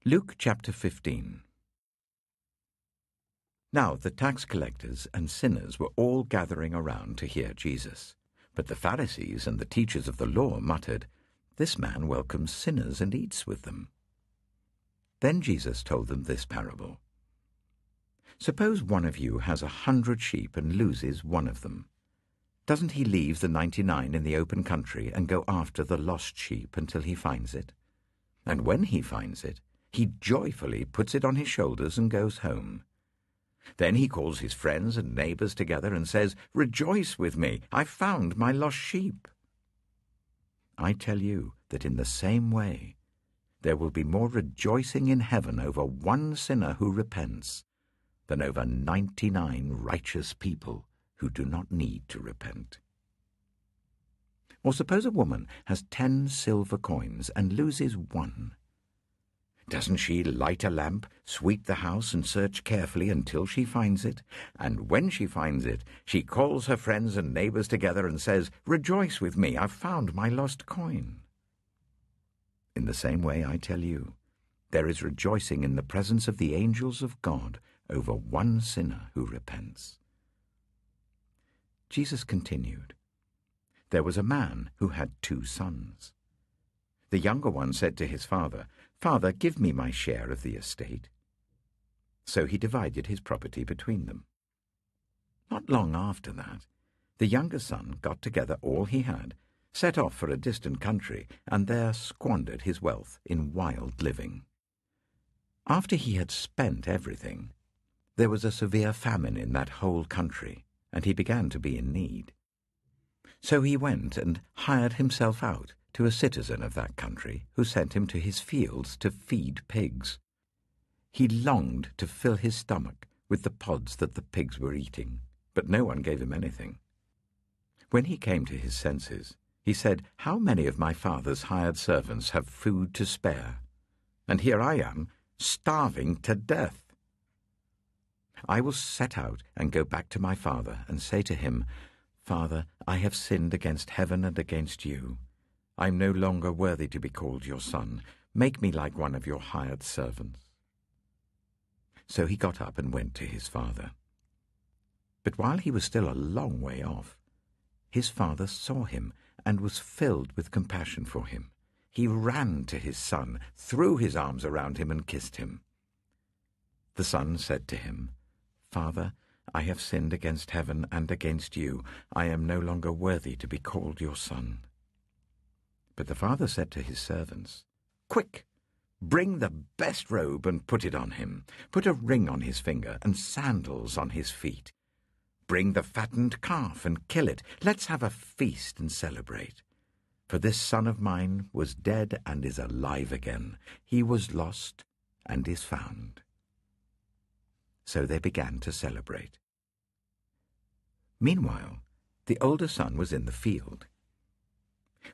Luke chapter 15. Now the tax collectors and sinners were all gathering around to hear Jesus. But the Pharisees and the teachers of the law muttered, "This man welcomes sinners and eats with them." Then Jesus told them this parable. Suppose one of you has 100 sheep and loses one of them. Doesn't he leave the 99 in the open country and go after the lost sheep until he finds it? And when he finds it, he joyfully puts it on his shoulders and goes home. Then he calls his friends and neighbors together and says, "Rejoice with me, I've found my lost sheep." I tell you that in the same way, there will be more rejoicing in heaven over one sinner who repents than over 99 righteous people who do not need to repent. Or suppose a woman has 10 silver coins and loses one. Doesn't she light a lamp, sweep the house, and search carefully until she finds it? And when she finds it, she calls her friends and neighbors together and says, "Rejoice with me, I've found my lost coin." In the same way, I tell you, there is rejoicing in the presence of the angels of God over one sinner who repents. Jesus continued, "There was a man who had 2 sons. The younger one said to his father, 'Father, give me my share of the estate.' So he divided his property between them. Not long after that, the younger son got together all he had, set off for a distant country, and there squandered his wealth in wild living. After he had spent everything, there was a severe famine in that whole country, and he began to be in need. So he went and hired himself out to a citizen of that country, who sent him to his fields to feed pigs. He longed to fill his stomach with the pods that the pigs were eating, but no one gave him anything. When he came to his senses, he said, 'How many of my father's hired servants have food to spare? And here I am, starving to death. I will set out and go back to my father and say to him, Father, I have sinned against heaven and against you. I am no longer worthy to be called your son. Make me like one of your hired servants.' So he got up and went to his father. But while he was still a long way off, his father saw him and was filled with compassion for him. He ran to his son, threw his arms around him and kissed him. The son said to him, 'Father, I have sinned against heaven and against you. I am no longer worthy to be called your son.' But the father said to his servants, 'Quick, bring the best robe and put it on him. Put a ring on his finger and sandals on his feet. Bring the fattened calf and kill it. Let's have a feast and celebrate. For this son of mine was dead and is alive again. He was lost and is found.' So they began to celebrate. Meanwhile, the older son was in the field.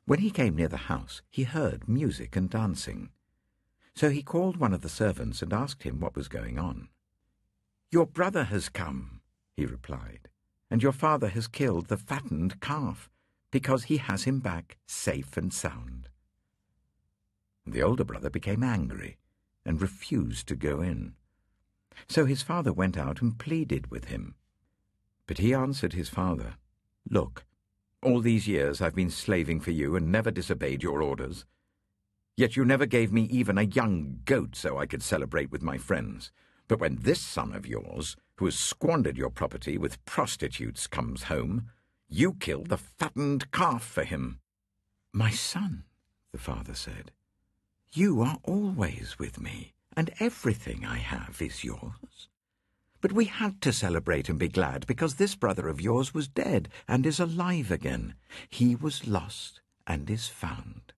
When he came near the house, he heard music and dancing. So he called one of the servants and asked him what was going on. 'Your brother has come,' he replied, 'and your father has killed the fattened calf, because he has him back safe and sound.' The older brother became angry and refused to go in. So his father went out and pleaded with him. But he answered his father, 'Look, all these years I've been slaving for you and never disobeyed your orders. Yet you never gave me even a young goat so I could celebrate with my friends. But when this son of yours, who has squandered your property with prostitutes, comes home, you kill the fattened calf for him.' 'My son,' the father said, 'you are always with me, and everything I have is yours. But we had to celebrate and be glad because this brother of yours was dead and is alive again. He was lost and is found.'